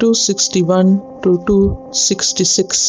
261 to 266।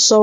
100,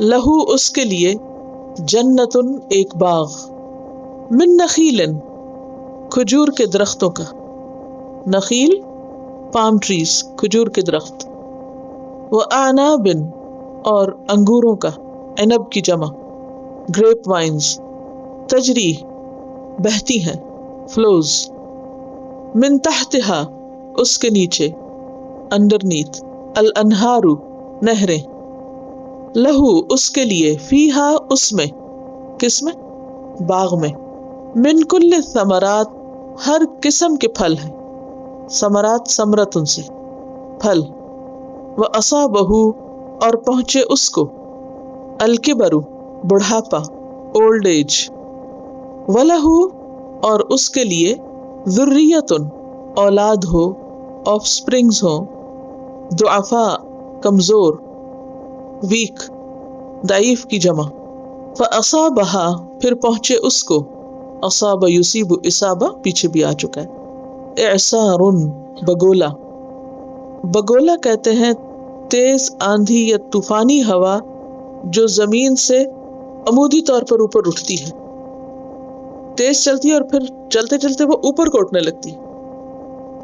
لہو اس کے لیے، جنتن ایک باغ، من نخیل کھجور کے درختوں کا، نخیل پام ٹریز کھجور کے درخت، وَأَعْنَابٍ اور انگوروں کا، عنب کی جمع، گریپ وائنز، تجری بہتی ہیں، فلوز، من تحتہا اس کے نیچے، انڈرنیتھ، الانہار نہریں، لہو اس کے لیے، فیہا اس میں، کس میں؟ باغ میں، من کل الثمرات ہر قسم کے پھل ہیں، ثمرات ثمرتن سے پھل، وَأَصَابَهُ اور پہنچے اس کو، الکبر بڑھاپا، اولڈ ایج، وَلَهُ اور اس کے لیے، ذریۃ اولاد ہو، آف سپرنگز ہو، ضعفاء کمزور، ویک ضعیف کی جمع، فَأَصَابَهَا پھر پہنچے اس کو، اصاب یصیب اصابہ پیچھے بھی آ چکا ہے، اعصار بگولا، بگولا کہتے ہیں تیز آندھی یا طوفانی ہوا جو زمین سے عمودی طور پر اوپر اٹھتی ہے، تیز چلتی ہے اور پھر چلتے چلتے وہ اوپر کو اٹھنے لگتی ہے،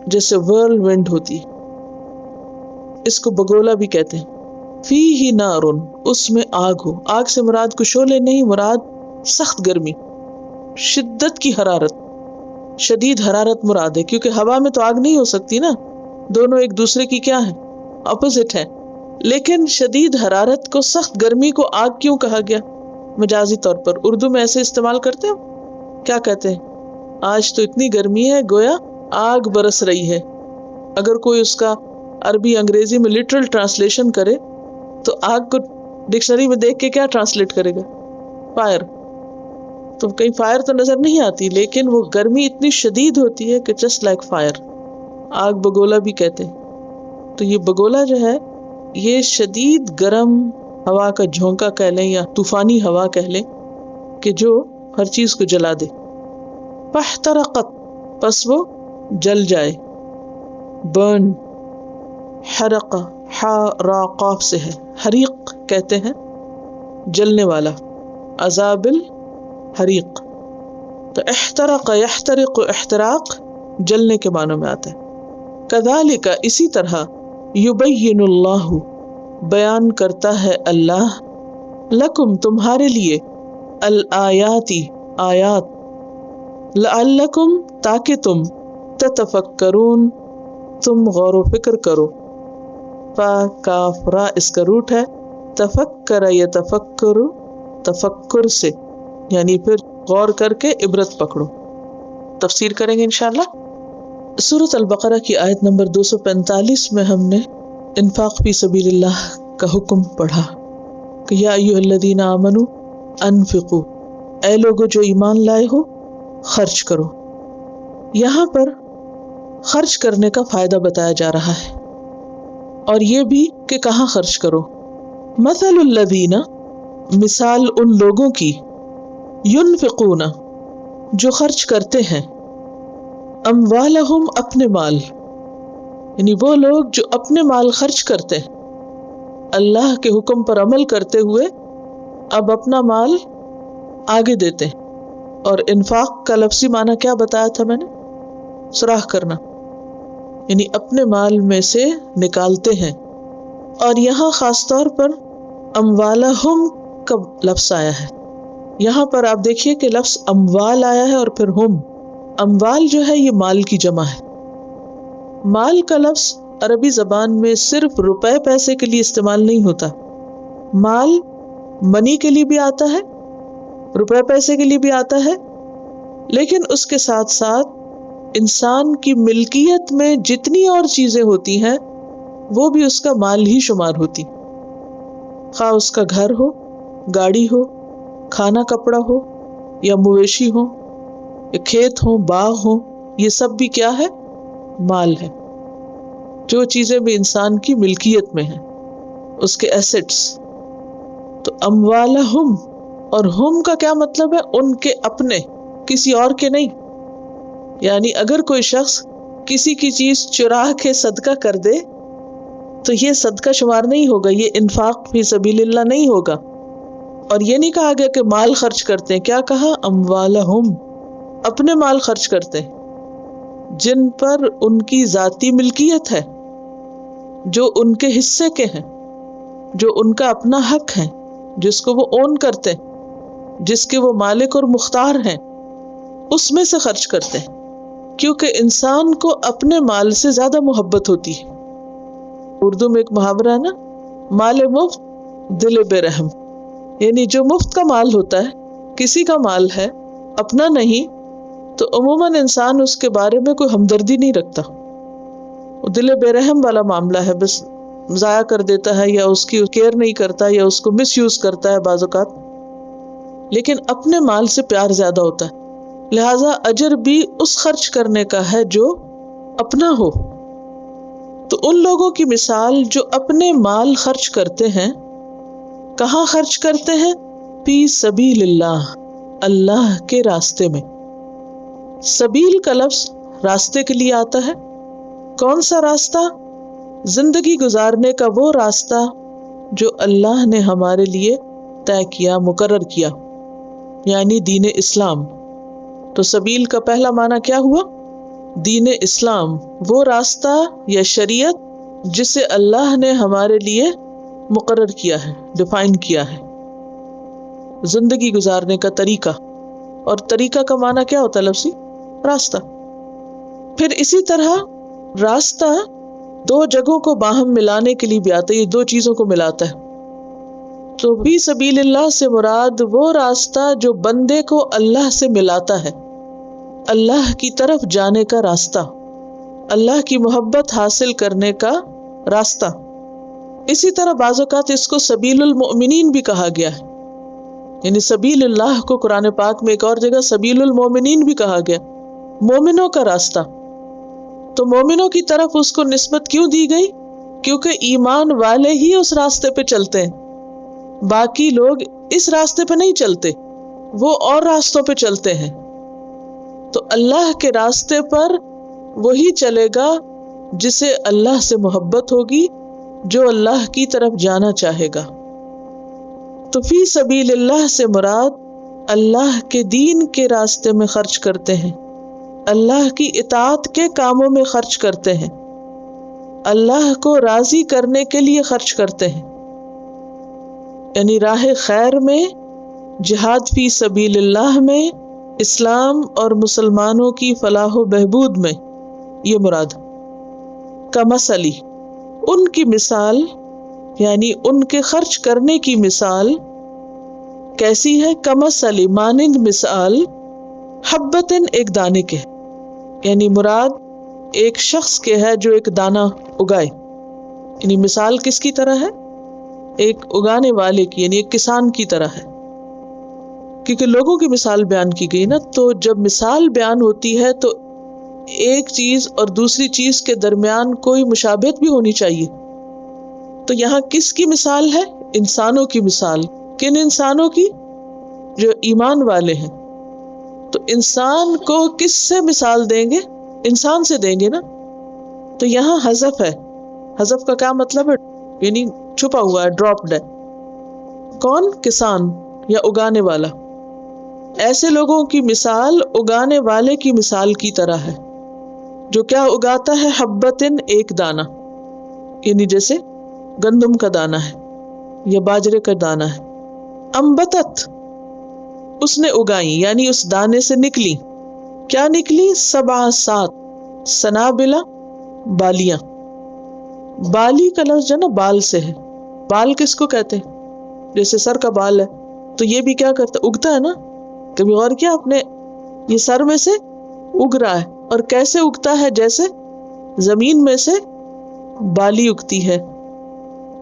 جیسے ورل ونڈ ہوتی ہے، اس کو بگولا بھی کہتے ہیں۔ فیہ نار اس میں آگ ہو، آگ سے مراد کو شعلے نہیں، مراد سخت گرمی، شدت کی حرارت، شدید حرارت مراد ہے، کیونکہ ہوا میں تو آگ نہیں ہو سکتی نا، دونوں ایک دوسرے کی کیا ہیں؟ اپوزٹ ہیں، لیکن شدید حرارت کو، سخت گرمی کو آگ کیوں کہا گیا مجازی طور پر؟ اردو میں ایسے استعمال کرتے ہو، کیا کہتے ہیں؟ آج تو اتنی گرمی ہے گویا آگ برس رہی ہے۔ اگر کوئی اس کا عربی انگریزی میں لٹرل ٹرانسلیشن کرے تو آگ کو ڈکشنری میں دیکھ کے کیا ٹرانسلیٹ کرے گا؟ فائر۔ تو کہیں فائر تو نظر نہیں آتی، لیکن وہ گرمی اتنی شدید ہوتی ہے کہ جسٹ لائک فائر، آگ بگولا بھی کہتے ہیں۔ تو یہ بگولا جو ہے یہ شدید گرم ہوا کا جھونکا کہہ لیں یا طوفانی ہوا کہہ لیں کہ جو ہر چیز کو جلا دے۔ فاحترقت پس وہ جل جائے، برن، حرق حا را قاف سے ہے، حریق کہتے ہیں جلنے والا، عذاب الحریق، تو احترق یحترق احتراق جلنے کے معنوں میں آتا ہے۔ کذالک اسی طرح، یبین اللہ بیان کرتا ہے اللہ، لکم تمہارے لیے، الآیاتی آیات، لعلکم تاکہ تم، تتفکرون تم غور و فکر کرو۔ فا کاف را اس کا روٹ ہے، تفکر یتفکر تفکر سے، یعنی پھر غور کر کے عبرت پکڑو۔ تفسیر کریں گے انشاءاللہ۔ سورۃ البقرہ کی آیت نمبر 245 میں ہم نے انفاق فی سبیل اللہ کا حکم پڑھا کہ یا ایھا الذین آمنوا انفقوا، اے لوگو جو ایمان لائے ہو خرچ کرو۔ یہاں پر خرچ کرنے کا فائدہ بتایا جا رہا ہے، اور یہ بھی کہ کہاں خرچ کرو۔ مثل الذین، مثال ان لوگوں کی، ینفقون جو خرچ کرتے ہیں، اموالہم اپنے مال، یعنی وہ لوگ جو اپنے مال خرچ کرتے ہیں اللہ کے حکم پر عمل کرتے ہوئے، اب اپنا مال آگے دیتے ہیں۔ اور انفاق کا لفظی معنی کیا بتایا تھا میں نے؟ سراخ کرنا، یعنی اپنے مال میں سے نکالتے ہیں۔ اور یہاں خاص طور پر اموالہم کا لفظ آیا ہے، یہاں پر آپ دیکھیے کہ لفظ اموال آیا ہے اور پھر ہم، اموال جو ہے یہ مال کی جمع ہے۔ مال کا لفظ عربی زبان میں صرف روپے پیسے کے لیے استعمال نہیں ہوتا، مال منی کے لیے بھی آتا ہے، روپے پیسے کے لیے بھی آتا ہے، لیکن اس کے ساتھ ساتھ انسان کی ملکیت میں جتنی اور چیزیں ہوتی ہیں وہ بھی اس کا مال ہی شمار ہوتی، خواہ اس کا گھر ہو، گاڑی ہو، کھانا کپڑا ہو، یا مویشی ہو، یا کھیت ہو، باغ ہو، یہ سب بھی کیا ہے؟ مال ہے۔ جو چیزیں بھی انسان کی ملکیت میں ہیں، اس کے ایسٹس۔ تو اموالہم، اور ہم کا کیا مطلب ہے؟ ان کے اپنے، کسی اور کے نہیں۔ یعنی اگر کوئی شخص کسی کی چیز چرا کے صدقہ کر دے تو یہ صدقہ شمار نہیں ہوگا، یہ انفاق فی سبیل اللہ نہیں ہوگا، اور یہ نہیں کہا گیا کہ مال خرچ کرتے ہیں، کیا کہا؟ اموالہم، اپنے مال خرچ کرتے ہیں جن پر ان کی ذاتی ملکیت ہے، جو ان کے حصے کے ہیں، جو ان کا اپنا حق ہے، جس کو وہ اون کرتے ہیں، جس کے وہ مالک اور مختار ہیں، اس میں سے خرچ کرتے ہیں، کیونکہ انسان کو اپنے مال سے زیادہ محبت ہوتی ہے۔ اردو میں ایک محاورہ ہے نا، مال مفت دل بے رحم، یعنی جو مفت کا مال ہوتا ہے، کسی کا مال ہے اپنا نہیں، تو عموماً انسان اس کے بارے میں کوئی ہمدردی نہیں رکھتا، وہ دل بے رحم والا معاملہ ہے، بس ضائع کر دیتا ہے یا اس کی کیئر نہیں کرتا یا اس کو مس یوز کرتا ہے بعض اوقات۔ لیکن اپنے مال سے پیار زیادہ ہوتا ہے، لہذا اجر بھی اس خرچ کرنے کا ہے جو اپنا ہو۔ تو ان لوگوں کی مثال جو اپنے مال خرچ کرتے ہیں، کہاں خرچ کرتے ہیں؟ فی سبیل اللہ، اللہ کے راستے میں۔ سبیل کا لفظ راستے کے لیے آتا ہے۔ کون سا راستہ؟ زندگی گزارنے کا وہ راستہ جو اللہ نے ہمارے لیے طے کیا، مقرر کیا، یعنی دین اسلام۔ تو سبیل کا پہلا معنی کیا ہوا؟ دین اسلام، وہ راستہ یا شریعت جسے اللہ نے ہمارے لیے مقرر کیا ہے، ڈیفائن کیا ہے۔ زندگی گزارنے کا طریقہ، اور طریقہ کا معنی کیا ہوتا ہے لفظی؟ راستہ۔ پھر اسی طرح راستہ دو جگہوں کو باہم ملانے کے لیے بھی آتا ہے، یہ دو چیزوں کو ملاتا ہے۔ تو فی سبیل اللہ سے مراد وہ راستہ جو بندے کو اللہ سے ملاتا ہے، اللہ کی طرف جانے کا راستہ، اللہ کی محبت حاصل کرنے کا راستہ۔ اسی طرح بعض اوقات اس کو سبیل المؤمنین بھی کہا گیا ہے، یعنی سبیل اللہ کو قرآن پاک میں ایک اور جگہ سبیل المؤمنین بھی کہا گیا، مومنوں کا راستہ۔ تو مومنوں کی طرف اس کو نسبت کیوں دی گئی؟ کیونکہ ایمان والے ہی اس راستے پہ چلتے ہیں، باقی لوگ اس راستے پہ نہیں چلتے، وہ اور راستوں پہ چلتے ہیں۔ تو اللہ کے راستے پر وہی چلے گا جسے اللہ سے محبت ہوگی، جو اللہ کی طرف جانا چاہے گا۔ تو فی سبیل اللہ سے مراد اللہ کے دین کے راستے میں خرچ کرتے ہیں، اللہ کی اطاعت کے کاموں میں خرچ کرتے ہیں، اللہ کو راضی کرنے کے لیے خرچ کرتے ہیں، یعنی راہ خیر میں، جہاد فی سبیل اللہ میں، اسلام اور مسلمانوں کی فلاح و بہبود میں، یہ مراد۔ کمثلی، ان کی مثال، یعنی ان کے خرچ کرنے کی مثال کیسی ہے؟ کمثلی، مانند مثال، حبتن، ایک دانے کے، یعنی مراد ایک شخص کے ہے جو ایک دانہ اگائے، یعنی مثال کس کی طرح ہے؟ ایک اگانے والے کی، یعنی ایک کسان کی طرح ہے، کیونکہ لوگوں کی مثال بیان کی گئی نا۔ تو جب مثال بیان ہوتی ہے تو ایک چیز اور دوسری چیز کے درمیان کوئی مشابہت بھی ہونی چاہیے۔ تو یہاں کس کی مثال ہے؟ انسانوں کی مثال۔ کن انسانوں کی؟ جو ایمان والے ہیں۔ تو انسان کو کس سے مثال دیں گے؟ انسان سے دیں گے نا۔ تو یہاں حذف ہے۔ حذف کا کیا مطلب ہے؟ یعنی چھپا ہوا ہے، ڈراپڈ ہے۔ کون؟ کسان یا اگانے والا۔ ایسے لوگوں کی مثال اگانے والے کی مثال کی طرح ہے، جو کیا اگاتا ہے؟ حبتن، ایک دانہ، یعنی جیسے گندم کا دانہ ہے یا باجرے کا دانہ ہے۔ انبتت، اس نے اگائی، یعنی اس دانے سے نکلی، کیا نکلی؟ 7 سنابلا، بالیاں۔ بالی کا لفظ جو نا بال سے ہے۔ بال کس کو کہتے ہیں؟ جیسے سر کا بال ہے تو یہ بھی کیا کرتا ہے؟ اگتا ہے نا۔ کبھی غور کیا آپ نے؟ یہ سر میں سے اگ رہا ہے، اور کیسے اگتا ہے؟ جیسے زمین میں سے بالی اگتی ہے،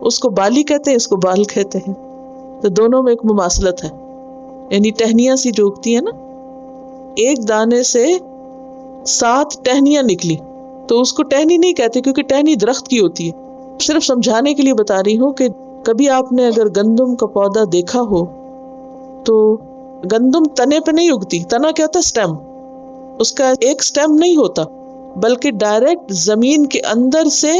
اس کو بالی کہتے ہیں، اس کو بال کہتے ہیں۔ تو دونوں میں ایک مماثلت ہے، یعنی ٹہنیاں سی جو اگتی ہیں نا، ایک دانے سے 7 ٹہنیاں نکلی تو اس کو ٹہنی نہیں کہتے، کیونکہ ٹہنی درخت کی ہوتی ہے۔ صرف سمجھانے کے لیے بتا رہی ہوں کہ کبھی آپ نے اگر گندم کا پودا دیکھا ہو تو گندم تنے پہ نہیں اگتی۔ تنا کیا ہوتا ہے؟ سٹیم۔ اس کا ایک سٹیم نہیں ہوتا، بلکہ ڈائریکٹ زمین کے اندر سے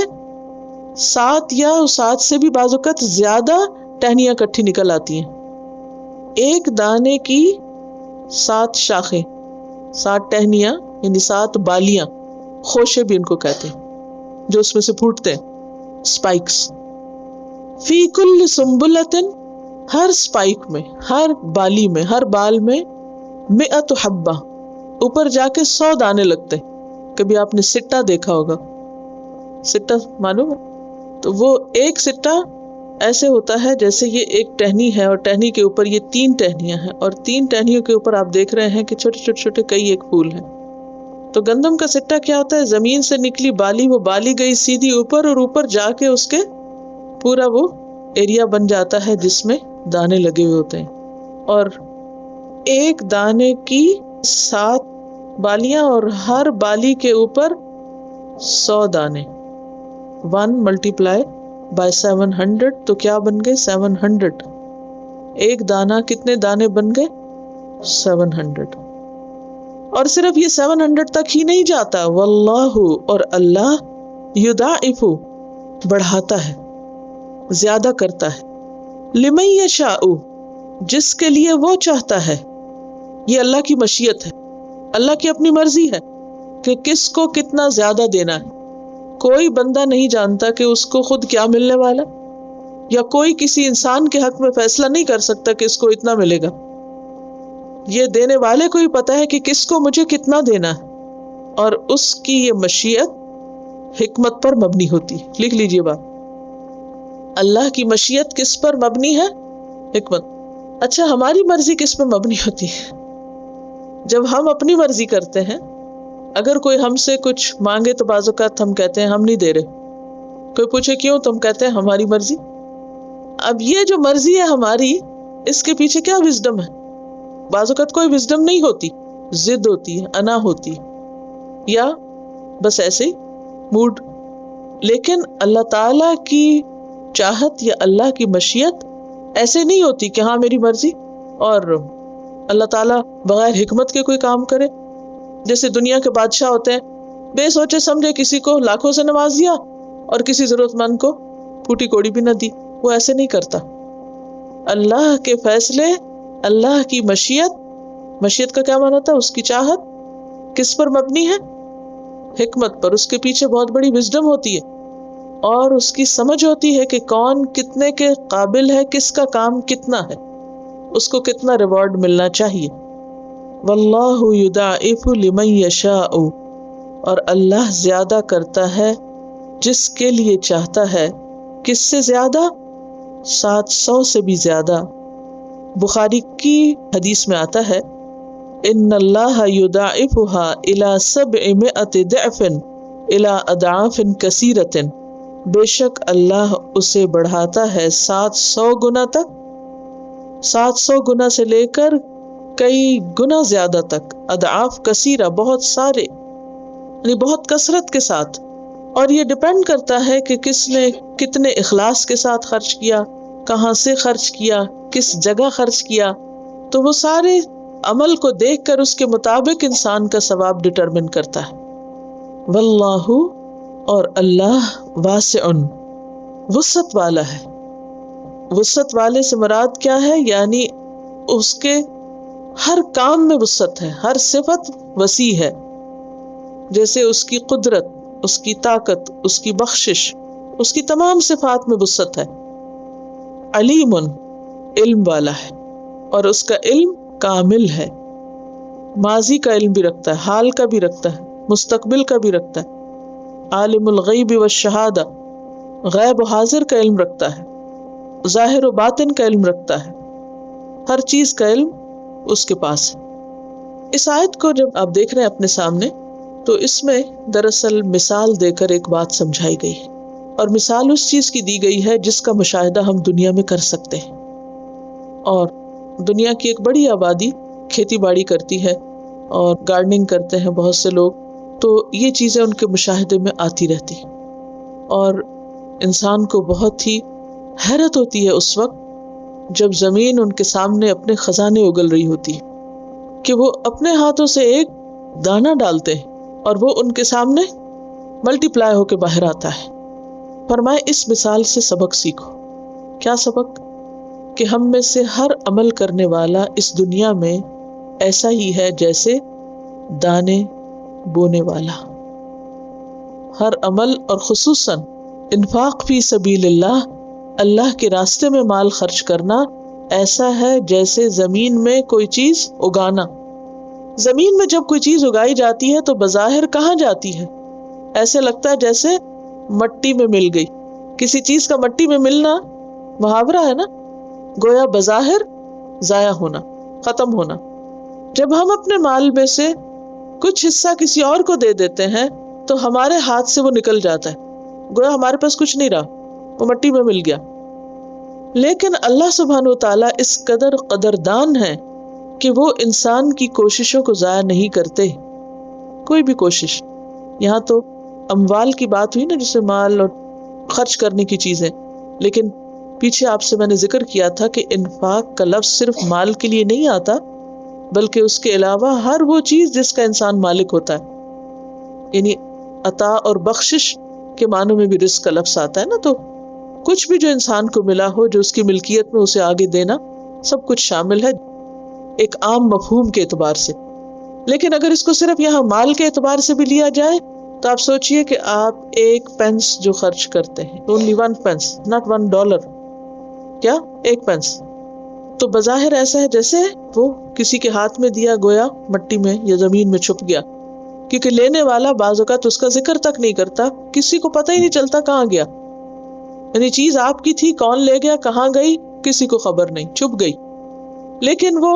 7 یا 7 سے بھی بعض اوقات زیادہ ٹہنیاں کٹھی نکل آتی ہیں۔ ایک دانے کی 7 شاخیں، 7 ٹہنیاں یعنی 7 بالیاں، خوشے بھی ان کو کہتے ہیں جو اس میں سے پھوٹتے ہیں، اسپائکس. فی کل سنبلۃ، ہر اسپائک میں، ہر بالی میں، ہر بال میں 100 حبہ، اوپر جا کے 100 دانے لگتے ہیں. کبھی آپ نے سٹا دیکھا ہوگا، سٹا معلوم ہے؟ تو وہ ایک سٹا ایسے ہوتا ہے جیسے یہ ایک ٹہنی ہے اور ٹہنی کے اوپر یہ 3 ٹہنیاں ہیں، اور 3 ٹہنیوں کے اوپر آپ دیکھ رہے ہیں کہ چھوٹے چھوٹے چھوٹے کئی ایک پھول ہیں. تو گندم کا سٹا کیا ہوتا ہے؟ زمین سے نکلی بالی، وہ بالی گئی سیدھی اوپر، اور اوپر جا کے اس کے پورا وہ ایریا بن جاتا ہے جس میں دانے لگے ہوئے ہوتے ہیں. اور ایک دانے کی 7 بالیاں اور ہر بالی کے اوپر 100 دانے. 1 ملٹیپلائی بائی 700 تو کیا بن گئے؟ 700. ایک دانہ کتنے دانے بن گئے؟ 700. اور صرف یہ 700 تک ہی نہیں جاتا، واللہ، اور اللہ، یضاعف، بڑھاتا ہے، زیادہ کرتا ہے، لمن یشاء، جس کے لیے وہ چاہتا ہے. یہ اللہ کی مشیت ہے، اللہ کی اپنی مرضی ہے کہ کس کو کتنا زیادہ دینا ہے. کوئی بندہ نہیں جانتا کہ اس کو خود کیا ملنے والا، یا کوئی کسی انسان کے حق میں فیصلہ نہیں کر سکتا کہ اس کو اتنا ملے گا. یہ دینے والے کو ہی پتا ہے کہ کس کو مجھے کتنا دینا ہے، اور اس کی یہ مشیت حکمت پر مبنی ہوتی ہے. لکھ لیجئے بات، اللہ کی مشیت کس پر مبنی ہے؟ حکمت. اچھا، ہماری مرضی کس پر مبنی ہوتی ہے؟ جب ہم اپنی مرضی کرتے ہیں، اگر کوئی ہم سے کچھ مانگے تو بعض اوقات ہم کہتے ہیں ہم نہیں دے رہے. کوئی پوچھے کیوں، تو ہم کہتے ہیں ہماری مرضی. اب یہ جو مرضی ہے ہماری، اس کے پیچھے کیا وزڈم ہے؟ بعض اوقات کوئی وزڈم نہیں ہوتی، ضد ہوتی ہے، انا ہوتی، یا بس ایسے ہی موڈ. لیکن اللہ تعالی کی چاہت یا اللہ کی مشیت ایسے نہیں ہوتی کہ ہاں میری مرضی، اور اللہ تعالیٰ بغیر حکمت کے کوئی کام کرے. جیسے دنیا کے بادشاہ ہوتے ہیں، بے سوچے سمجھے کسی کو لاکھوں سے نواز دیا اور کسی ضرورت مند کو پھوٹی کوڑی بھی نہ دی. وہ ایسے نہیں کرتا. اللہ کے فیصلے، اللہ کی مشیت، مشیت کا کیا معنی ہوتا ہے؟ اس کی چاہت کس پر مبنی ہے؟ حکمت پر. اس کے پیچھے بہت بڑی وزڈم ہوتی ہے، اور اس کی سمجھ ہوتی ہے کہ کون کتنے کے قابل ہے، کس کا کام کتنا ہے، اس کو کتنا ریوارڈ ملنا چاہیے. واللہ یضاعف لمن یشاء، اور اللہ زیادہ کرتا ہے جس کے لیے چاہتا ہے. کس سے زیادہ؟ 700 سے بھی زیادہ. بخاری کی حدیث میں آتا ہے، ان اللہ یضاعفها الى 700 ضعف الى اضعاف کثیرۃ، بے شک اللہ اسے بڑھاتا ہے 700 گنا تک، 700 گنا سے لے کر کئی گنا زیادہ تک. اضعاف کثیرہ، بہت سارے، یعنی بہت کثرت کے ساتھ. اور یہ ڈپینڈ کرتا ہے کہ کس نے کتنے اخلاص کے ساتھ خرچ کیا، کہاں سے خرچ کیا، کس جگہ خرچ کیا. تو وہ سارے عمل کو دیکھ کر اس کے مطابق انسان کا ثواب ڈٹرمن کرتا ہے. واللہ، اور اللہ، واسع، وسعت والا ہے. وسعت والے سے مراد کیا ہے؟ یعنی اس کے ہر کام میں وسعت ہے، ہر صفت وسیع ہے. جیسے اس کی قدرت، اس کی طاقت، اس کی بخشش، اس کی تمام صفات میں وسعت ہے. علیم، علم والا ہے، اور اس کا علم کامل ہے. ماضی کا علم بھی رکھتا ہے، حال کا بھی رکھتا ہے، مستقبل کا بھی رکھتا ہے. عالم الغیب والشہادہ، غیب و حاضر کا علم رکھتا ہے، ظاہر و باطن کا علم رکھتا ہے. ہر چیز کا علم اس کے پاس ہے. اس آیت کو جب آپ دیکھ رہے ہیں اپنے سامنے، تو اس میں دراصل مثال دے کر ایک بات سمجھائی گئی ہے، اور مثال اس چیز کی دی گئی ہے جس کا مشاہدہ ہم دنیا میں کر سکتے ہیں. اور دنیا کی ایک بڑی آبادی کھیتی باڑی کرتی ہے اور گارڈننگ کرتے ہیں بہت سے لوگ، تو یہ چیزیں ان کے مشاہدے میں آتی رہتی ہیں. اور انسان کو بہت ہی حیرت ہوتی ہے اس وقت جب زمین ان کے سامنے اپنے خزانے اگل رہی ہوتی ہے، کہ وہ اپنے ہاتھوں سے ایک دانہ ڈالتے ہیں اور وہ ان کے سامنے ملٹی پلائی ہو کے باہر آتا ہے. فرمائے اس مثال سے سبق سیکھو. کیا سبق؟ کہ ہم میں سے ہر عمل کرنے والا اس دنیا میں ایسا ہی ہے جیسے دانے بونے والا. ہر عمل اور خصوصاً انفاق فی سبیل اللہ، اللہ کے راستے میں مال خرچ کرنا، ایسا ہے جیسے زمین میں کوئی چیز اگانا. زمین میں جب کوئی چیز اگائی جاتی ہے تو بظاہر کہاں جاتی ہے؟ ایسے لگتا ہے جیسے مٹی میں مل گئی. کسی چیز کا مٹی میں ملنا محاورہ ہے نا، گویا بظاہر ضائع ہونا، ختم ہونا. جب ہم اپنے مال میں سے کچھ حصہ کسی اور کو دے دیتے ہیں تو ہمارے ہاتھ سے وہ نکل جاتا ہے، گویا ہمارے پاس کچھ نہیں رہا، وہ مٹی میں مل گیا. لیکن اللہ سبحانہ و تعالیٰ اس قدر قدردان ہے کہ وہ انسان کی کوششوں کو ضائع نہیں کرتے. کوئی بھی کوشش، یہاں تو اموال کی بات ہوئی نا، جسے مال اور خرچ کرنے کی چیزیں، لیکن پیچھے آپ سے میں نے ذکر کیا تھا کہ انفاق کا لفظ صرف مال کے لیے نہیں آتا، بلکہ اس کے علاوہ ہر وہ چیز جس کا انسان مالک ہوتا ہے. یعنی عطا اور بخشش کے معنوں میں بھی رزق کا لفظ آتا ہے نا. تو کچھ بھی جو انسان کو ملا ہو، جو اس کی ملکیت میں، اسے آگے دینا، سب کچھ شامل ہے ایک عام مفہوم کے اعتبار سے. لیکن اگر اس کو صرف یہاں مال کے اعتبار سے بھی لیا جائے تو آپ سوچئے کہ آپ 1 پینس جو خرچ کرتے ہیں، only 1 pence, not $1. کیا 1 پینس؟ تو بظاہر ایسا ہے جیسے وہ کسی کے ہاتھ میں دیا، گویا مٹی میں یا زمین میں چھپ گیا. کیونکہ لینے والا بعض اوقات اس کا ذکر تک نہیں کرتا، کسی کو پتہ ہی نہیں چلتا کہاں گیا. یعنی چیز آپ کی تھی، کون لے گیا، کہاں گئی، کسی کو خبر نہیں، چھپ گئی. لیکن وہ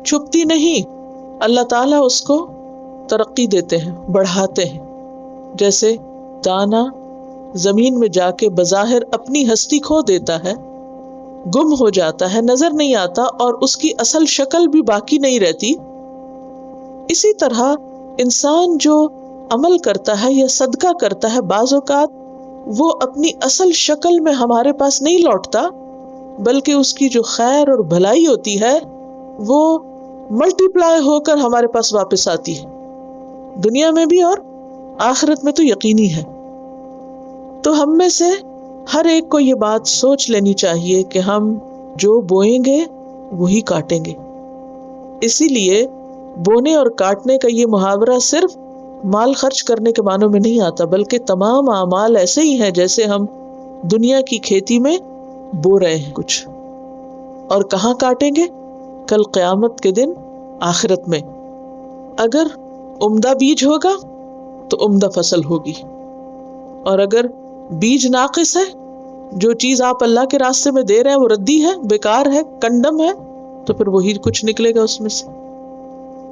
چھپتی نہیں، اللہ تعالیٰ اس کو ترقی دیتے ہیں، بڑھاتے ہیں. جیسے دانا زمین میں جا کے بظاہر اپنی ہستی کھو دیتا ہے، گم ہو جاتا ہے، نظر نہیں آتا، اور اس کی اصل شکل بھی باقی نہیں رہتی. اسی طرح انسان جو عمل کرتا ہے یا صدقہ کرتا ہے، بعض اوقات وہ اپنی اصل شکل میں ہمارے پاس نہیں لوٹتا، بلکہ اس کی جو خیر اور بھلائی ہوتی ہے وہ ملٹی پلائی ہو کر ہمارے پاس واپس آتی ہے، دنیا میں بھی اور آخرت میں تو یقینی ہے. تو ہم میں سے ہر ایک کو یہ بات سوچ لینی چاہیے کہ ہم جو بوئیں گے وہی کاٹیں گے. اسی لیے بونے اور کاٹنے کا یہ محاورہ صرف مال خرچ کرنے کے معنوں میں نہیں آتا، بلکہ تمام اعمال ایسے ہی ہیں جیسے ہم دنیا کی کھیتی میں بو رہے ہیں کچھ. اور کہاں کاٹیں گے؟ کل قیامت کے دن، آخرت میں. اگر عمدہ بیج ہوگا تو عمدہ فصل ہوگی، اور اگر بیج ناقص ہے، جو چیز آپ اللہ کے راستے میں دے رہے ہیں وہ ردی ہے، بیکار ہے، کنڈم ہے، تو پھر وہی کچھ نکلے گا اس میں سے.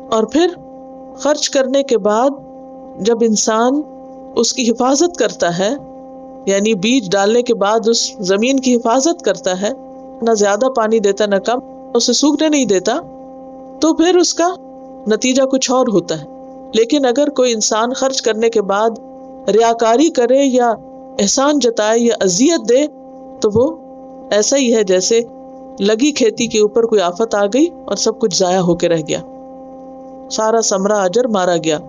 اور پھر خرچ کرنے کے بعد جب انسان اس کی حفاظت کرتا ہے، یعنی بیج ڈالنے کے بعد اس زمین کی حفاظت کرتا ہے، نہ زیادہ پانی دیتا نہ کم، اسے سوکھنے نہیں دیتا، تو پھر اس کا نتیجہ کچھ اور ہوتا ہے. لیکن اگر کوئی انسان خرچ کرنے کے بعد ریاکاری کرے یا احسان جتائے یا اذیت دے تو وہ ایسا ہی ہے جیسے لگی کھیتی کے اوپر کوئی آفت آ گئی اور سب کچھ ضائع ہو کے رہ گیا، سارا ثمرہ اجر مارا گیا.